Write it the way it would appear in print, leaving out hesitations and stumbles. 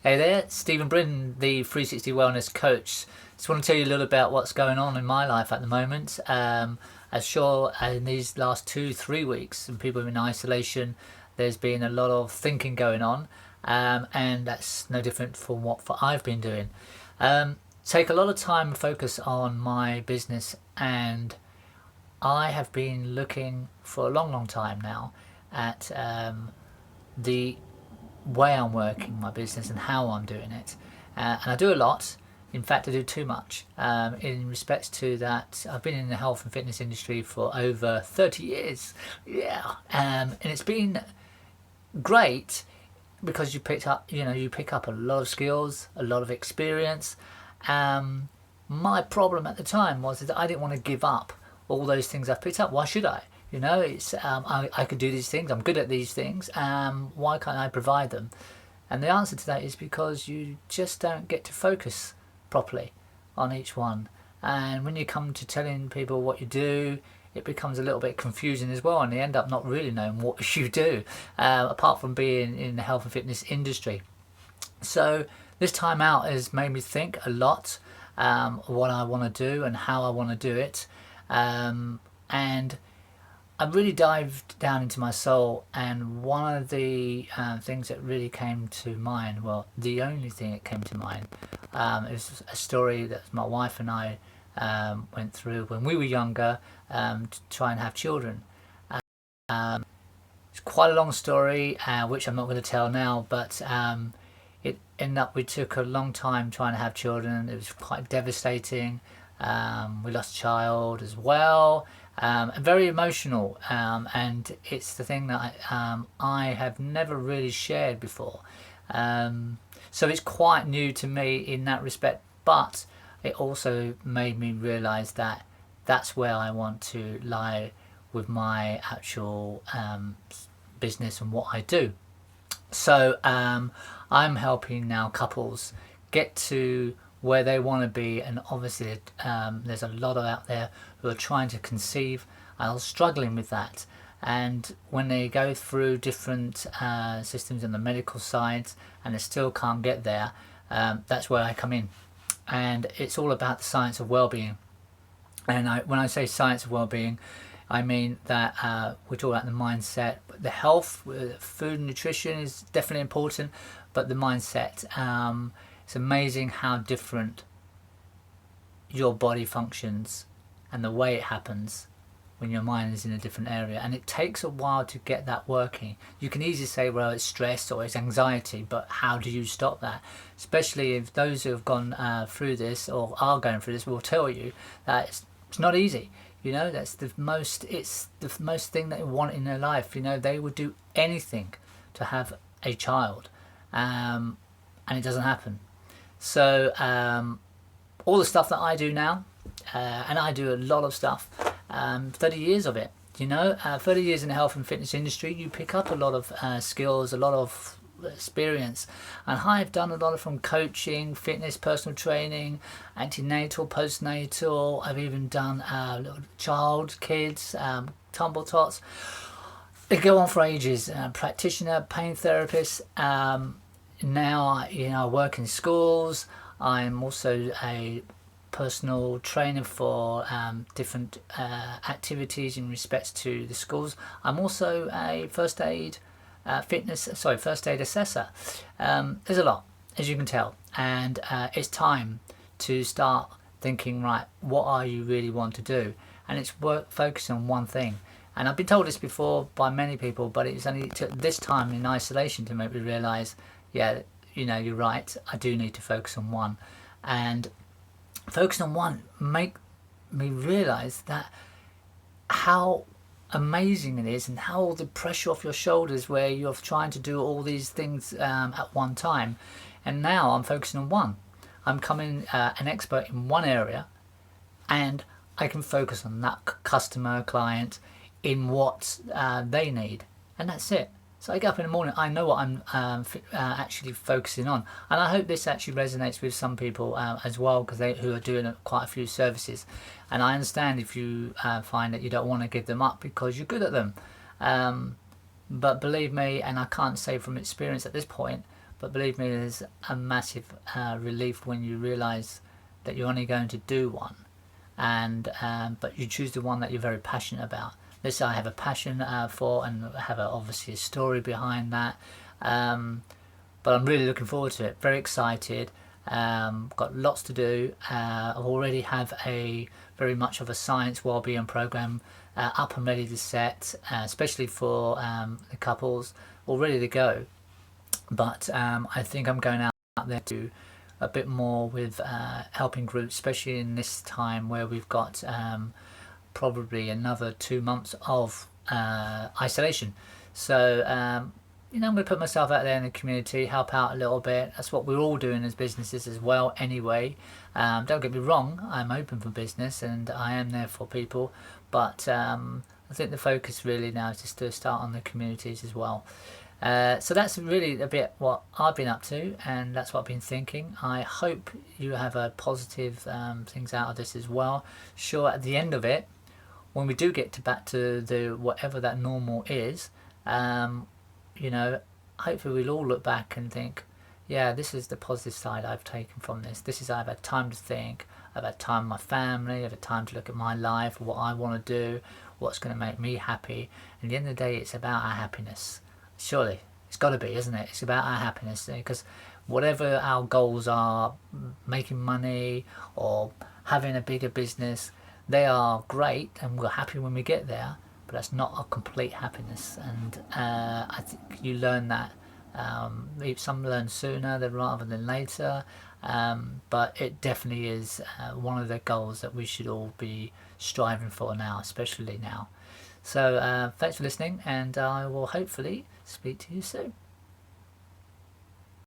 Hey there, Stephen Britton, the 360 Wellness Coach. Just want to tell you a little about what's going on in my life at the moment. As sure in these last 2, 3 weeks, and people in isolation, there's been a lot of thinking going on, and that's no different from what I've been doing. Take a lot of time and focus on my business, and I have been looking for a long, long time now at the way I'm working my business and how I'm doing it. And I do a lot. In fact, I do too much. In respects to that, I've been in the health and fitness industry for over 30 years. Yeah. And it's been great because you pick up a lot of skills, a lot of experience. My problem at the time was that I didn't want to give up all those things I've picked up. Why should I? It's I could do these things. I'm good at these things. Why can't I provide them? And the answer to that is because you just don't get to focus properly on each one. And when you come to telling people what you do, it becomes a little bit confusing as well, and they end up not really knowing what you do, apart from being in the health and fitness industry. So this time out has made me think a lot, what I want to do and how I want to do it. And I really dived down into my soul, and one of the things that really came to mind, well, the only thing that came to mind, is a story that my wife and I went through when we were younger, to try and have children. It's quite a long story, which I'm not going to tell now, but it ended up we took a long time trying to have children. It was quite devastating. We lost a child as well. Very emotional, and it's the thing that I have never really shared before. So it's quite new to me in that respect, but it also made me realise that that's where I want to lie with my actual business and what I do. So I'm helping now couples get to where they want to be, and obviously there's a lot of out there who are trying to conceive and are struggling with that. And when they go through different systems on the medical side and they still can't get there, that's where I come in. And it's all about the science of well-being. And when I say science of well-being, I mean that we're talking about the mindset, the health, food and nutrition is definitely important, but the mindset. It's amazing how different your body functions and the way it happens when your mind is in a different area. And it takes a while to get that working. You can easily say, well, it's stress or it's anxiety, but how do you stop that? Especially if those who have gone through this or are going through this will tell you that it's not easy. That's it's the most thing they want in their life. They would do anything to have a child, and it doesn't happen. So all the stuff that I do now, and I do a lot of stuff, 30 years of it, 30 years in the health and fitness industry, you pick up a lot of skills, a lot of experience. And I've done a lot of from coaching, fitness, personal training, antenatal, postnatal. I've even done child, kids, tumble tots. They go on for ages. Practitioner, pain therapist. Now, I work in schools. I'm also a personal trainer for different activities in respects to the schools. I'm also a first aid assessor. There's a lot, as you can tell, and it's time to start thinking, right, what are you really want to do? And it's focusing on one thing. And I've been told this before by many people, but it's only took this time in isolation to make me realise, yeah, you're right, I do need to focus on one. And focusing on one make me realise that how amazing it is, and how all the pressure off your shoulders where you're trying to do all these things at one time. And now I'm focusing on one. I'm becoming an expert in one area, and I can focus on that customer, client, in what they need, and that's it. So I get up in the morning, I know what I'm actually focusing on, and I hope this actually resonates with some people as well, because who are doing quite a few services. And I understand if you find that you don't want to give them up because you're good at them, but believe me, and I can't say from experience at this point, but believe me, there's a massive relief when you realise that you're only going to do one, and but you choose the one that you're very passionate about. This I have a passion for, and have obviously a story behind that. But I'm really looking forward to it. Very excited. Got lots to do. I already have a very much of a science wellbeing program up and ready to set, especially for the couples, all ready to go. But I think I'm going out there to a bit more with helping groups, especially in this time where we've got probably another 2 months of isolation. So I'm going to put myself out there in the community, help out a little bit. That's what we're all doing as businesses as well anyway. Don't get me wrong, I'm open for business and I am there for people, but I think the focus really now is just to start on the communities as well. So that's really a bit what I've been up to, and that's what I've been thinking. I hope you have a positive things out of this as well. Sure, at the end of it, when we do get back to the whatever that normal is, hopefully we'll all look back and think, yeah, this is the positive side I've taken from this. This is I've had time to think, I've had time with my family, I've had time to look at my life, what I want to do, what's going to make me happy. And at the end of the day, it's about our happiness. Surely, it's got to be, isn't it? It's about our happiness, because whatever our goals are, making money or having a bigger business, they are great and we're happy when we get there, but that's not a complete happiness. And I think you learn that. Some learn sooner rather than later, but it definitely is one of the goals that we should all be striving for now, especially now. So thanks for listening, and I will hopefully speak to you soon.